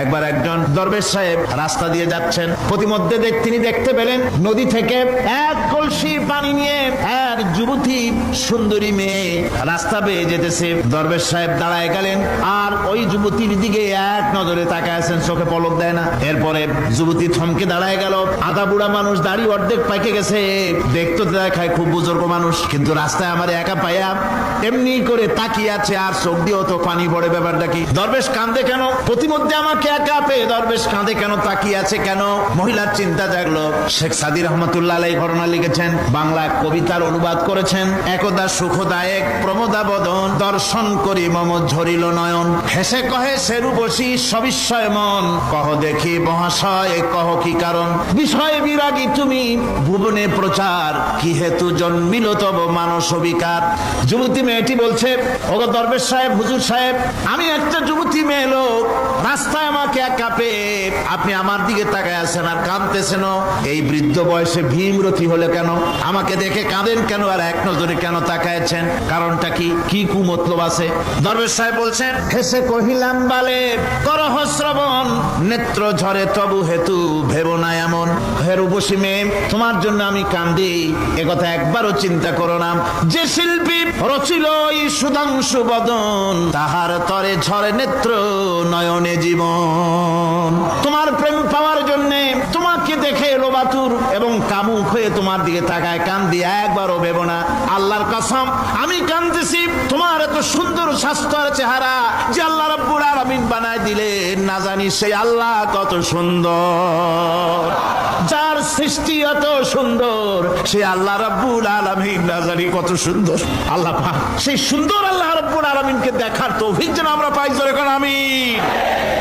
একবার একজন দরবেশ সাহেব রাস্তা দিয়ে যাচ্ছেন, প্রতিমধ্যে তিনি দেখতে পেলেন নদী থেকে এক কলসি পানি নিয়ে এক যুবতী সুন্দরী মেয়ে রাস্তা বেয়ে যেতেছে। দরবেশ সাহেব দাঁড়ায় গেলেন আর ওই যুবতীর দিকে এক নজরে তাকায় আছেন, চোখে পলক দেয় না। এরপরে যুবতী থমকে দাঁড়ায় গেল। আধা বুড়া মানুষ, দাড়ি অর্ধেক পাইকে গেছে, দেখতে দেখায় খুব বুজুর্গ মানুষ, কিন্তু রাস্তায় আমার একা পাইয়া এমনি করে তাকিয়ে আছে আর চোখ দিয়েও তো পানি পড়ে। ব্যাপারটা কি? দরবেশ কাঁদে কেন? প্রতিমধ্যে আমাকে একা পেয়ে দরবেশ কাঁদে কেন, তাকিয়ে আছে কেন? মহিলার চিন্তা জাগলো। শেখ সাদি রহমতুল্লাহ আলাইহি ঘটনা লিখেছেন, বাংলা কবিতার অনুবাদ করেছেন। একদা সুখদায়ক প্রমোদা বদন, দর্শন করি মম ঝরিল নয়ন, হেসে কহে সেরূপসী সবিস্ময় মন, কহ দেখি মহাশয় কহ কি কারণ, বিষয় বিরাগী তুমি ভুবনে প্রচার, কি হেতু জন্মিল তব মানস বিকার। যুবতী মেয়েটি বলছে, ওগো দরবেশ সাহেব, হুজুর সাহেব, আমি একটা যুবতী মেয়ে লোক, রাস্তায় আমাকে একা পেয়ে আপনি আমার দিকে তাকায় আছেন আর কাঁদতেছেন। এই বৃদ্ধ বয়সে ভীমরতি হলে কেন? আমাকে দেখে কাঁদেন কেন আর এক নজরে কেন তাকায়ছেন? কারণটা কি? কি কুমতলব আছে? দরবেশ সাহেব বলছেন, হেসে কহিলাম বালে করহ শ্রবণ, নেত্র ঝরে তবু হেতু ভেবো না এমন। হে রূপসী মেয়ে, তোমার জন্য আমি কান্দি, একথা একবারও চিন্তা করো না। যে শিল্পী রচিল এই সুধাংশু বদন, তাহার তরে ঝরে নেত্র নয়নে জীবন। তোমার প্রেম পাওয়ার জন্য তোমাকে দেখে লোবাতুর এবং কামুক হয়ে তোমার দিকে তাকায় কান্দি, একবারও ভেবো না। আল্লাহর কসম, আমি কান্দিছি তোমার এত সুন্দর স্বাস্থ্য আর চেহারা যে আল্লাহ রাব্বুল আলামিন বানায় দিলেন। না জানি সেই আল্লাহ কত সুন্দর, যার সৃষ্টি এত সুন্দর, সে আল্লাহ রাব্বুল আলামিন না জানি কত সুন্দর। আল্লাহ পাক সেই সুন্দর আল্লাহ রাব্বুল আলামিনকে দেখার তৌফিক যেন আমরা পাই। জোরে করে আমিন।